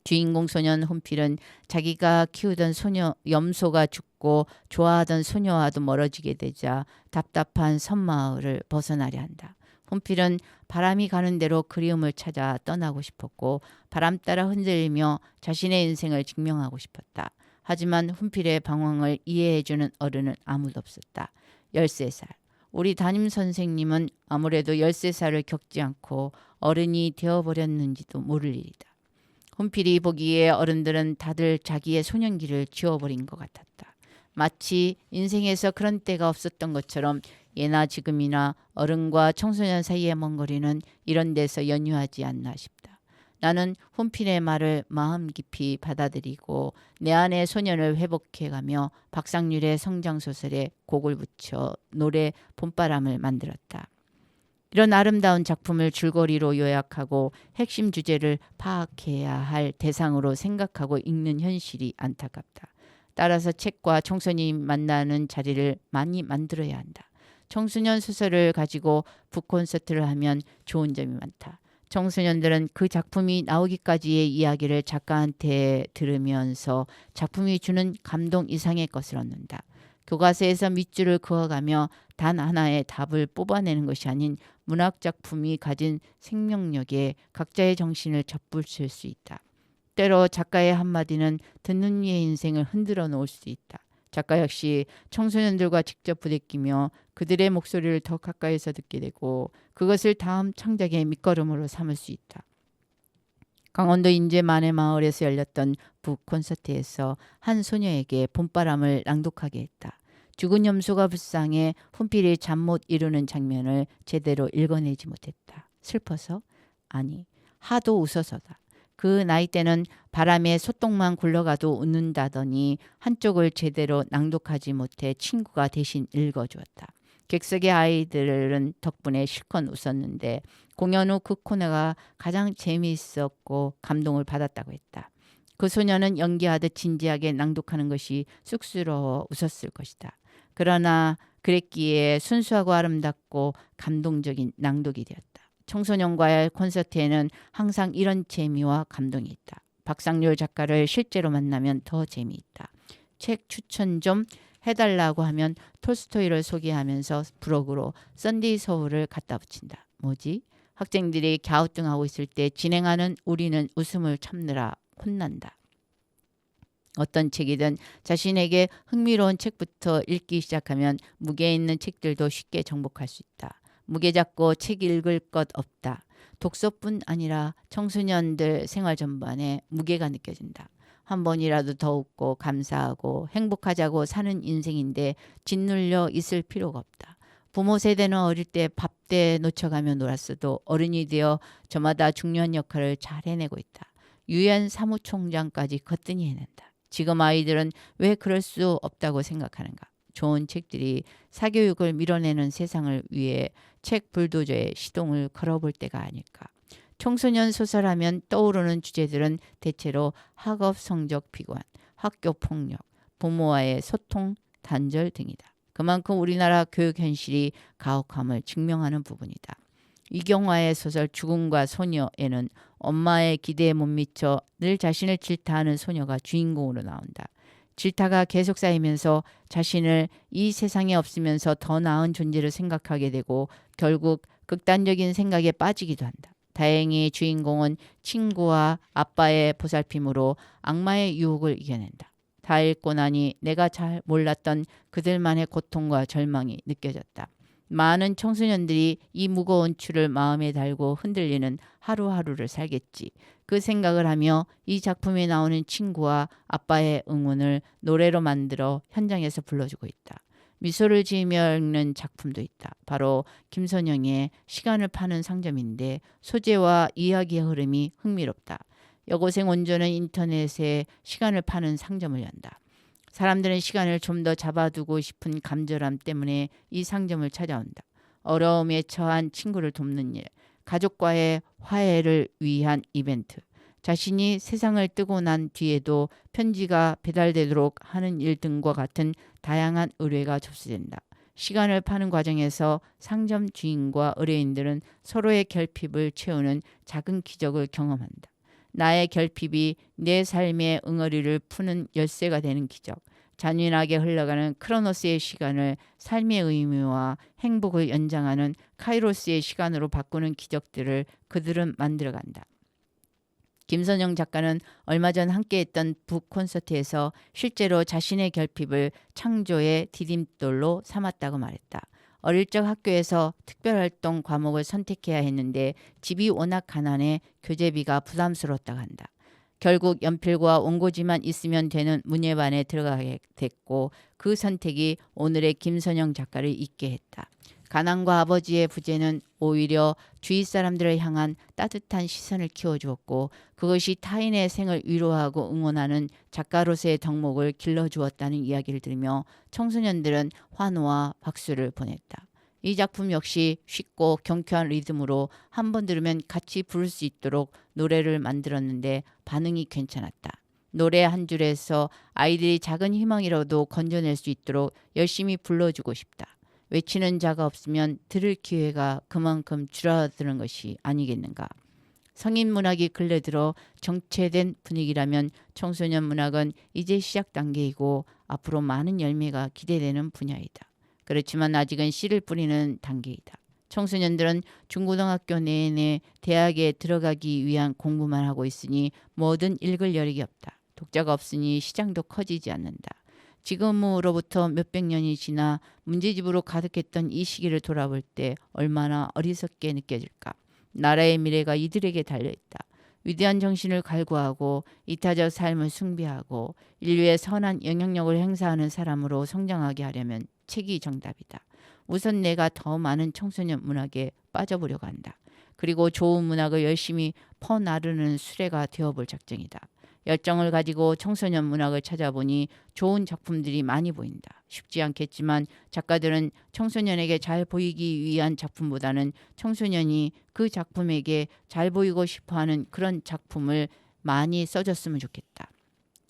주인공 소년 혼필은 자기가 키우던 소녀 염소가 죽고 좋아하던 소녀와도 멀어지게 되자 답답한 섬마을을 벗어나려 한다. 혼필은 바람이 가는 대로 그리움을 찾아 떠나고 싶었고 바람 따라 흔들리며 자신의 인생을 증명하고 싶었다. 하지만 혼필의 방황을 이해해주는 어른은 아무도 없었다. 13살. 우리 담임 선생님은 아무래도 13살을 겪지 않고 어른이 되어버렸는지도 모를 일이다. 혼필이 보기에 어른들은 다들 자기의 소년기를 지워버린 것 같았다. 마치 인생에서 그런 때가 없었던 것처럼 예나 지금이나 어른과 청소년 사이의 먼 거리는 이런 데서 연유하지 않나 싶다. 나는 혼필의 말을 마음 깊이 받아들이고 내 안의 소년을 회복해가며 박상률의 성장소설에 곡을 붙여 노래 봄바람을 만들었다. 이런 아름다운 작품을 줄거리로 요약하고 핵심 주제를 파악해야 할 대상으로 생각하고 읽는 현실이 안타깝다. 따라서 책과 청소년이 만나는 자리를 많이 만들어야 한다. 청소년 소설을 가지고 북콘서트를 하면 좋은 점이 많다. 청소년들은 그 작품이 나오기까지의 이야기를 작가한테 들으면서 작품이 주는 감동 이상의 것을 얻는다. 교과서에서 밑줄을 그어가며 단 하나의 답을 뽑아내는 것이 아닌 문학 작품이 가진 생명력에 각자의 정신을 접붙일 수 있다. 때로 작가의 한마디는 듣는 이의 인생을 흔들어 놓을 수 있다. 작가 역시 청소년들과 직접 부대끼며 그들의 목소리를 더 가까이서 듣게 되고 그것을 다음 창작의 밑거름으로 삼을 수 있다. 강원도 인제 만해마을에서 열렸던 북콘서트에서 한 소녀에게 봄바람을 낭독하게 했다. 죽은 염소가 불쌍해 혼필이 잠 못 이루는 장면을 제대로 읽어내지 못했다. 슬퍼서? 아니, 하도 웃어서다. 그 나이 때는 바람에 소똥만 굴러가도 웃는다더니 한쪽을 제대로 낭독하지 못해 친구가 대신 읽어주었다. 객석의 아이들은 덕분에 실컷 웃었는데 공연 후 그 코너가 가장 재미있었고 감동을 받았다고 했다. 그 소녀는 연기하듯 진지하게 낭독하는 것이 쑥스러워 웃었을 것이다. 그러나 그랬기에 순수하고 아름답고 감동적인 낭독이 되었다. 청소년과의 콘서트에는 항상 이런 재미와 감동이 있다. 박상률 작가를 실제로 만나면 더 재미있다. 책 추천 좀 해달라고 하면 톨스토이를 소개하면서 브로그로 썬데이 서울을 갖다 붙인다. 뭐지? 학생들이 갸우뚱하고 있을 때 진행하는 우리는 웃음을 참느라 혼난다. 어떤 책이든 자신에게 흥미로운 책부터 읽기 시작하면 무게 있는 책들도 쉽게 정복할 수 있다. 무게 잡고 책 읽을 것 없다. 독서뿐 아니라 청소년들 생활 전반에 무게가 느껴진다. 한 번이라도 더 웃고 감사하고 행복하자고 사는 인생인데 짓눌려 있을 필요가 없다. 부모 세대는 어릴 때 밥때 놓쳐가며 놀았어도 어른이 되어 저마다 중요한 역할을 잘 해내고 있다. 유엔 사무총장까지 거뜬히 해낸다. 지금 아이들은 왜 그럴 수 없다고 생각하는가? 좋은 책들이 사교육을 밀어내는 세상을 위해 책 불도저에 시동을 걸어볼 때가 아닐까. 청소년 소설하면 떠오르는 주제들은 대체로 학업 성적 비관, 학교 폭력, 부모와의 소통 단절 등이다. 그만큼 우리나라 교육 현실이 가혹함을 증명하는 부분이다. 이경화의 소설 죽음과 소녀에는 엄마의 기대에 못 미쳐 늘 자신을 질타하는 소녀가 주인공으로 나온다. 질타가 계속 쌓이면서 자신을 이 세상에 없으면서 더 나은 존재를 생각하게 되고 결국 극단적인 생각에 빠지기도 한다. 다행히 주인공은 친구와 아빠의 보살핌으로 악마의 유혹을 이겨낸다. 다 읽고 나니 내가 잘 몰랐던 그들만의 고통과 절망이 느껴졌다. 많은 청소년들이 이 무거운 추를 마음에 달고 흔들리는 하루하루를 살겠지. 그 생각을 하며 이 작품에 나오는 친구와 아빠의 응원을 노래로 만들어 현장에서 불러주고 있다. 미소를 지으며 읽는 작품도 있다. 바로 김선영의 시간을 파는 상점인데 소재와 이야기의 흐름이 흥미롭다. 여고생 원조는 인터넷에 시간을 파는 상점을 연다. 사람들은 시간을 좀 더 잡아두고 싶은 간절함 때문에 이 상점을 찾아온다. 어려움에 처한 친구를 돕는 일, 가족과의 화해를 위한 이벤트, 자신이 세상을 뜨고 난 뒤에도 편지가 배달되도록 하는 일 등과 같은 다양한 의뢰가 접수된다. 시간을 파는 과정에서 상점 주인과 의뢰인들은 서로의 결핍을 채우는 작은 기적을 경험한다. 나의 결핍이 내 삶의 응어리를 푸는 열쇠가 되는 기적. 잔인하게 흘러가는 크로노스의 시간을 삶의 의미와 행복을 연장하는 카이로스의 시간으로 바꾸는 기적들을 그들은 만들어간다. 김선영 작가는 얼마 전 함께했던 북 콘서트에서 실제로 자신의 결핍을 창조의 디딤돌로 삼았다고 말했다. 어릴 적 학교에서 특별활동 과목을 선택해야 했는데 집이 워낙 가난해 교재비가 부담스러웠다고 한다. 결국 연필과 원고지만 있으면 되는 문예반에 들어가게 됐고 그 선택이 오늘의 김선영 작가를 있게 했다. 가난과 아버지의 부재는 오히려 주위 사람들을 향한 따뜻한 시선을 키워주었고 그것이 타인의 생을 위로하고 응원하는 작가로서의 덕목을 길러주었다는 이야기를 들으며 청소년들은 환호와 박수를 보냈다. 이 작품 역시 쉽고 경쾌한 리듬으로 한 번 들으면 같이 부를 수 있도록 노래를 만들었는데 반응이 괜찮았다. 노래 한 줄에서 아이들이 작은 희망이라도 건져낼 수 있도록 열심히 불러주고 싶다. 외치는 자가 없으면 들을 기회가 그만큼 줄어드는 것이 아니겠는가. 성인 문학이 근래 들어 정체된 분위기라면 청소년 문학은 이제 시작 단계이고 앞으로 많은 열매가 기대되는 분야이다. 그렇지만 아직은 씨를 뿌리는 단계이다. 청소년들은 중고등학교 내내 대학에 들어가기 위한 공부만 하고 있으니 뭐든 읽을 여력이 없다. 독자가 없으니 시장도 커지지 않는다. 지금으로부터 몇백 년이 지나 문제집으로 가득했던 이 시기를 돌아볼 때 얼마나 어리석게 느껴질까. 나라의 미래가 이들에게 달려있다. 위대한 정신을 갈구하고 이타적 삶을 숭배하고 인류의 선한 영향력을 행사하는 사람으로 성장하게 하려면 책이 정답이다. 우선 내가 더 많은 청소년 문학에 빠져보려고 한다. 그리고 좋은 문학을 열심히 퍼나르는 수레가 되어볼 작정이다. 열정을 가지고 청소년 문학을 찾아보니 좋은 작품들이 많이 보인다. 쉽지 않겠지만 작가들은 청소년에게 잘 보이기 위한 작품보다는 청소년이 그 작품에게 잘 보이고 싶어하는 그런 작품을 많이 써줬으면 좋겠다.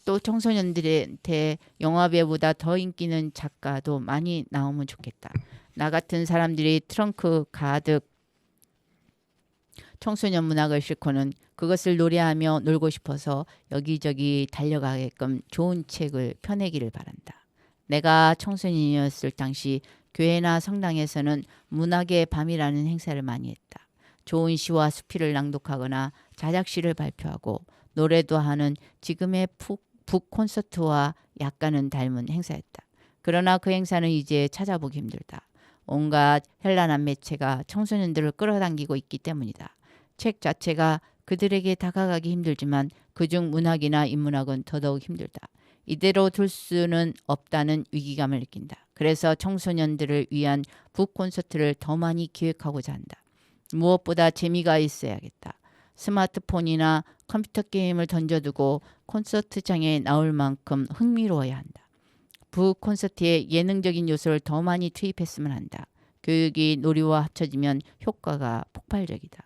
또 청소년들한테 영화배우보다 더 인기 있는 작가도 많이 나오면 좋겠다. 나 같은 사람들이 트렁크 가득 청소년 문학을 싣고는 그것을 노래하며 놀고 싶어서 여기저기 달려가게끔 좋은 책을 펴내기를 바란다. 내가 청소년이었을 당시 교회나 성당에서는 문학의 밤이라는 행사를 많이 했다. 좋은 시와 수필을 낭독하거나 자작시를 발표하고 노래도 하는 지금의 북 콘서트와 약간은 닮은 행사였다. 그러나 그 행사는 이제 찾아보기 힘들다. 온갖 현란한 매체가 청소년들을 끌어당기고 있기 때문이다. 책 자체가 그들에게 다가가기 힘들지만 그중 문학이나 인문학은 더더욱 힘들다. 이대로 둘 수는 없다는 위기감을 느낀다. 그래서 청소년들을 위한 북 콘서트를 더 많이 기획하고자 한다. 무엇보다 재미가 있어야겠다. 스마트폰이나 컴퓨터 게임을 던져두고 콘서트장에 나올 만큼 흥미로워야 한다. 북 콘서트에 예능적인 요소를 더 많이 투입했으면 한다. 교육이 놀이와 합쳐지면 효과가 폭발적이다.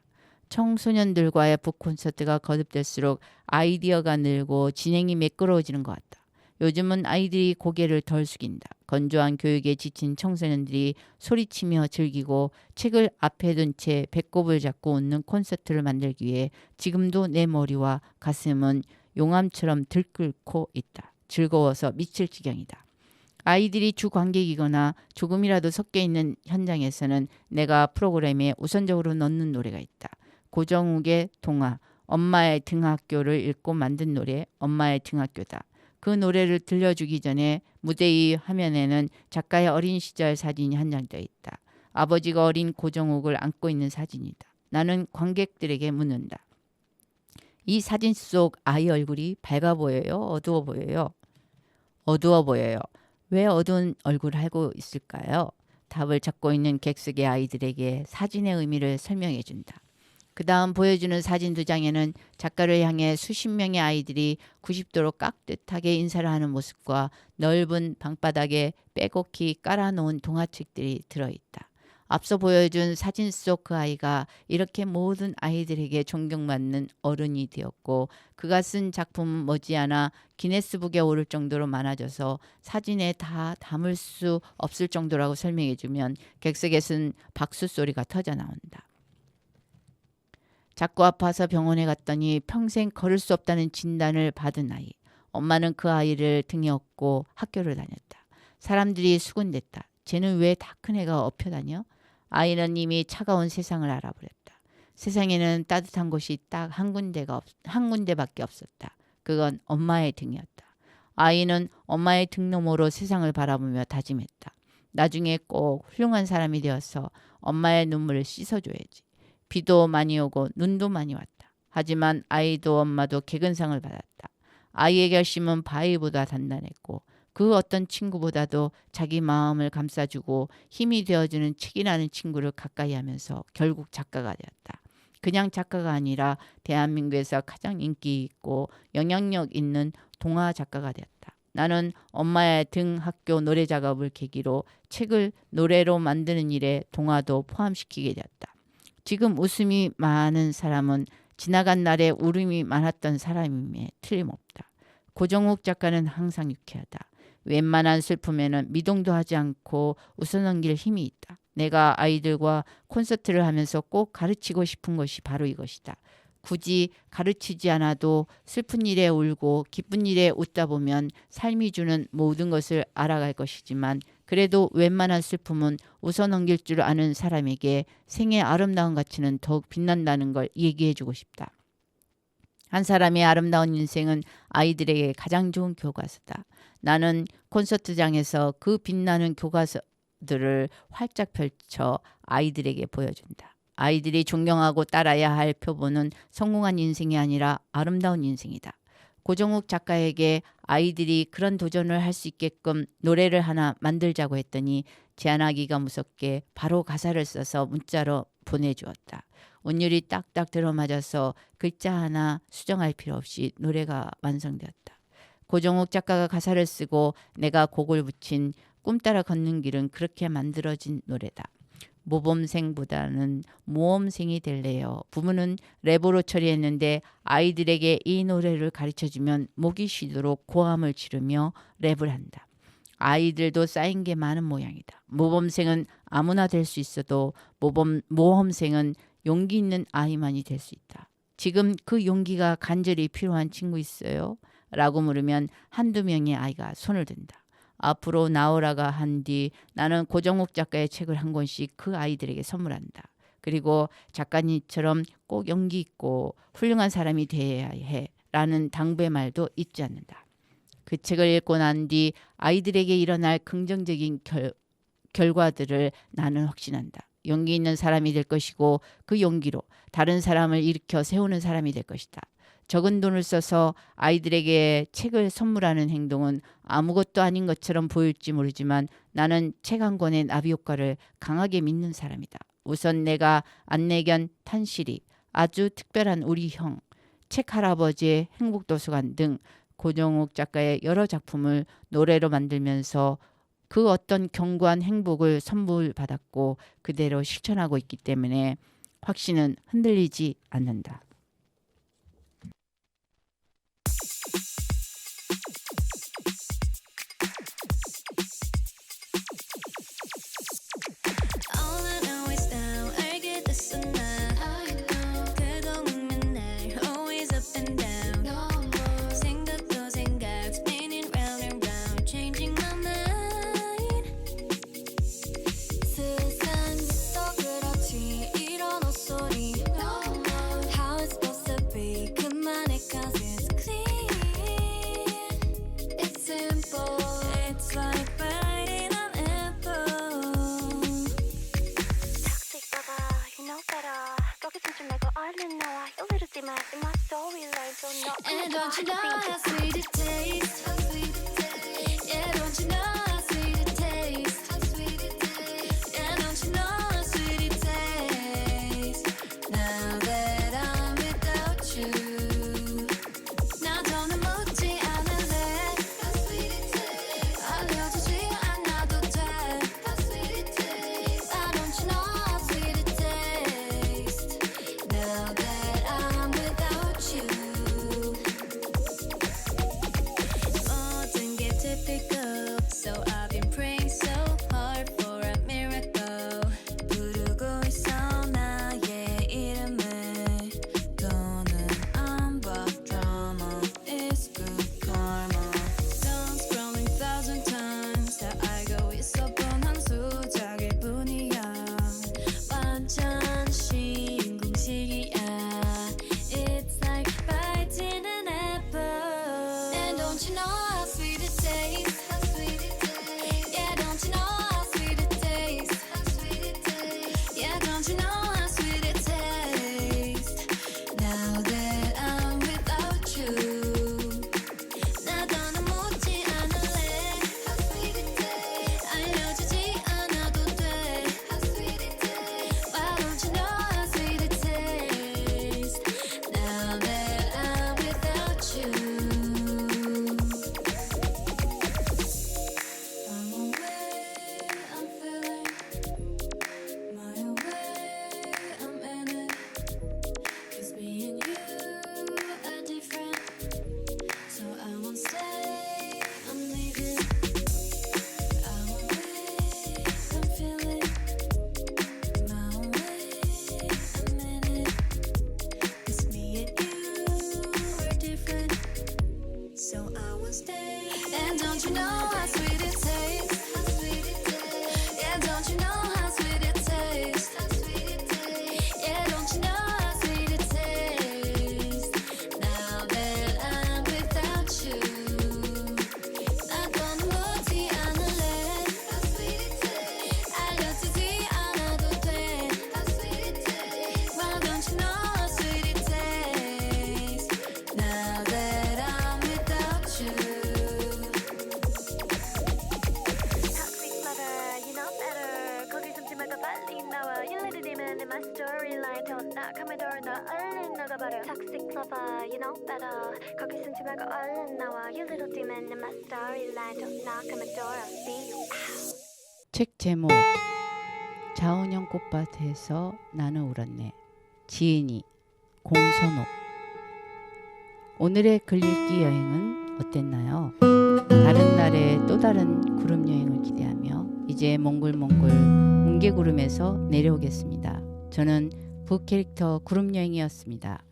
청소년들과의 북 콘서트가 거듭될수록 아이디어가 늘고 진행이 매끄러워지는 것 같다. 요즘은 아이들이 고개를 덜 숙인다. 건조한 교육에 지친 청소년들이 소리치며 즐기고 책을 앞에 둔 채 배꼽을 잡고 웃는 콘서트를 만들기 위해 지금도 내 머리와 가슴은 용암처럼 들끓고 있다. 즐거워서 미칠 지경이다. 아이들이 주 관객이거나 조금이라도 섞여 있는 현장에서는 내가 프로그램에 우선적으로 넣는 노래가 있다. 고정욱의 동화, 엄마의 등하교를 읽고 만든 노래, 엄마의 등하교다. 그 노래를 들려주기 전에 무대 위 화면에는 작가의 어린 시절 사진이 한 장 떠 있다. 아버지가 어린 고정욱을 안고 있는 사진이다. 나는 관객들에게 묻는다. 이 사진 속 아이 얼굴이 밝아 보여요? 어두워 보여요? 어두워 보여요. 왜 어두운 얼굴을 하고 있을까요? 답을 찾고 있는 객석의 아이들에게 사진의 의미를 설명해 준다. 그 다음 보여주는 사진 두 장에는 작가를 향해 수십 명의 아이들이 90도로 깍듯하게 인사를 하는 모습과 넓은 방바닥에 빼곡히 깔아놓은 동화책들이 들어있다. 앞서 보여준 사진 속 그 아이가 이렇게 모든 아이들에게 존경받는 어른이 되었고 그가 쓴 작품은 머지않아 기네스북에 오를 정도로 많아져서 사진에 다 담을 수 없을 정도라고 설명해주면 객석에선 박수 소리가 터져 나온다. 자꾸 아파서 병원에 갔더니 평생 걸을 수 없다는 진단을 받은 아이. 엄마는 그 아이를 등에 업고 학교를 다녔다. 사람들이 수군댔다. 쟤는 왜 다 큰 애가 업혀 다녀? 아이는 이미 차가운 세상을 알아버렸다. 세상에는 따뜻한 곳이 딱 한 군데밖에 없었다. 그건 엄마의 등이었다. 아이는 엄마의 등 너머로 세상을 바라보며 다짐했다. 나중에 꼭 훌륭한 사람이 되어서 엄마의 눈물을 씻어줘야지. 비도 많이 오고 눈도 많이 왔다. 하지만 아이도 엄마도 개근상을 받았다. 아이의 결심은 바위보다 단단했고 그 어떤 친구보다도 자기 마음을 감싸주고 힘이 되어주는 책이라는 친구를 가까이 하면서 결국 작가가 되었다. 그냥 작가가 아니라 대한민국에서 가장 인기 있고 영향력 있는 동화 작가가 되었다. 나는 엄마의 등 학교 노래 작업을 계기로 책을 노래로 만드는 일에 동화도 포함시키게 되었다. 지금 웃음이 많은 사람은 지나간 날에 울음이 많았던 사람임에 틀림없다. 고정욱 작가는 항상 유쾌하다. 웬만한 슬픔에는 미동도 하지 않고 웃어넘길 힘이 있다. 내가 아이들과 콘서트를 하면서 꼭 가르치고 싶은 것이 바로 이것이다. 굳이 가르치지 않아도 슬픈 일에 울고 기쁜 일에 웃다 보면 삶이 주는 모든 것을 알아갈 것이지만 그래도 웬만한 슬픔은 웃어넘길 줄 아는 사람에게 생의 아름다운 가치는 더욱 빛난다는 걸 얘기해주고 싶다. 한 사람의 아름다운 인생은 아이들에게 가장 좋은 교과서다. 나는 콘서트장에서 그 빛나는 교과서들을 활짝 펼쳐 아이들에게 보여준다. 아이들이 존경하고 따라야 할 표본은 성공한 인생이 아니라 아름다운 인생이다. 고정욱 작가에게 아이들이 그런 도전을 할 수 있게끔 노래를 하나 만들자고 했더니 제안하기가 무섭게 바로 가사를 써서 문자로 보내주었다. 운율이 딱딱 들어맞아서 글자 하나 수정할 필요 없이 노래가 완성되었다. 고정욱 작가가 가사를 쓰고 내가 곡을 붙인 꿈 따라 걷는 길은 그렇게 만들어진 노래다. 모범생보다는 모험생이 될래요. 부모는 랩으로 처리했는데 아이들에게 이 노래를 가르쳐주면 목이 쉬도록 고함을 지르며 랩을 한다. 아이들도 쌓인 게 많은 모양이다. 모범생은 아무나 될 수 있어도 모험생은 용기 있는 아이만이 될 수 있다. 지금 그 용기가 간절히 필요한 친구 있어요? 라고 물으면 한두 명의 아이가 손을 든다. 앞으로 나오라가 한 뒤 나는 고정욱 작가의 책을 한 권씩 그 아이들에게 선물한다. 그리고 작가님처럼 꼭 용기 있고 훌륭한 사람이 되어야 해 라는 당부의 말도 잊지 않는다. 그 책을 읽고 난 뒤 아이들에게 일어날 긍정적인 결과들을 나는 확신한다. 용기 있는 사람이 될 것이고 그 용기로 다른 사람을 일으켜 세우는 사람이 될 것이다. 적은 돈을 써서 아이들에게 책을 선물하는 행동은 아무것도 아닌 것처럼 보일지 모르지만 나는 책 한 권의 나비 효과를 강하게 믿는 사람이다. 우선 내가 안내견 탄실이, 아주 특별한 우리 형, 책 할아버지의 행복도서관 등 고정욱 작가의 여러 작품을 노래로 만들면서 그 어떤 견고한 행복을 선물받았고 그대로 실천하고 있기 때문에 확신은 흔들리지 않는다. demand in my storyline, so not And don't you know how sweet it tastes? Yeah, don't you know how sweet it tastes? Yeah, don't you know how sweet it tastes? Now that I'm without you, 나 더는 묻지 않을래. 알려주지 않아도 돼. Why don't you know how sweet it tastes? Now that I'm without you. 모든 게 typical, so I've been praying so hard for a miracle. 부르고 있어 나의 이름을. 더는 안 봐. Drama is good karma. Done scrolling 1,000 times. 다 알고 있어 뻔한 수작일 뿐이야. 완전 쉬운 공식이야. It's like biting an apple. And don't you know how sweet it tastes? Yeah, don't you know how sweet it tastes? Yeah, don't you know how sweet it tastes? Now that I'm without you, 나 더는 묻지 않을래. 알려주지 않아도 돼. Why don't you know how sweet it tastes? Now that I'm without you. I'm away, I'm feeling my way, I'm in it. 'Cause me and you are different, so I won't stay, I'm leaving. I'm away, I'm feeling my way, I'm in it. 'Cause me and you are different, so I won't stay. And don't you know how sweet it tastes? Yeah, don't you know how sweet it tastes? Yeah, don't you know how sweet it tastes? Now that I'm without you, 나 더는 묻지 않을래. 알려주지 않아도 돼. Why don't you know how sweet it tastes? Now that I'm without you. toxic lover, you know better. 거기 숨지 말고 빨리 나와. You let it in in my storyline. 더 나가면 더 얼른 나가버려. Toxic lover, you know better. 거기 숨지 말고 얼른 나와. You little demon in my storyline. 더 나가면 더 I'll see you. 책 제목 자운형 꽃밭에서 나는 울었네. 지은이 공선옥. 오늘의 글읽기 여행은 어땠나요? 다른 날의 또 다른 구름 여행을 기대하며 이제 몽글몽글 뭉게구름에서 내려오겠습니다. 저는 북캐릭터 구름 여행이었습니다.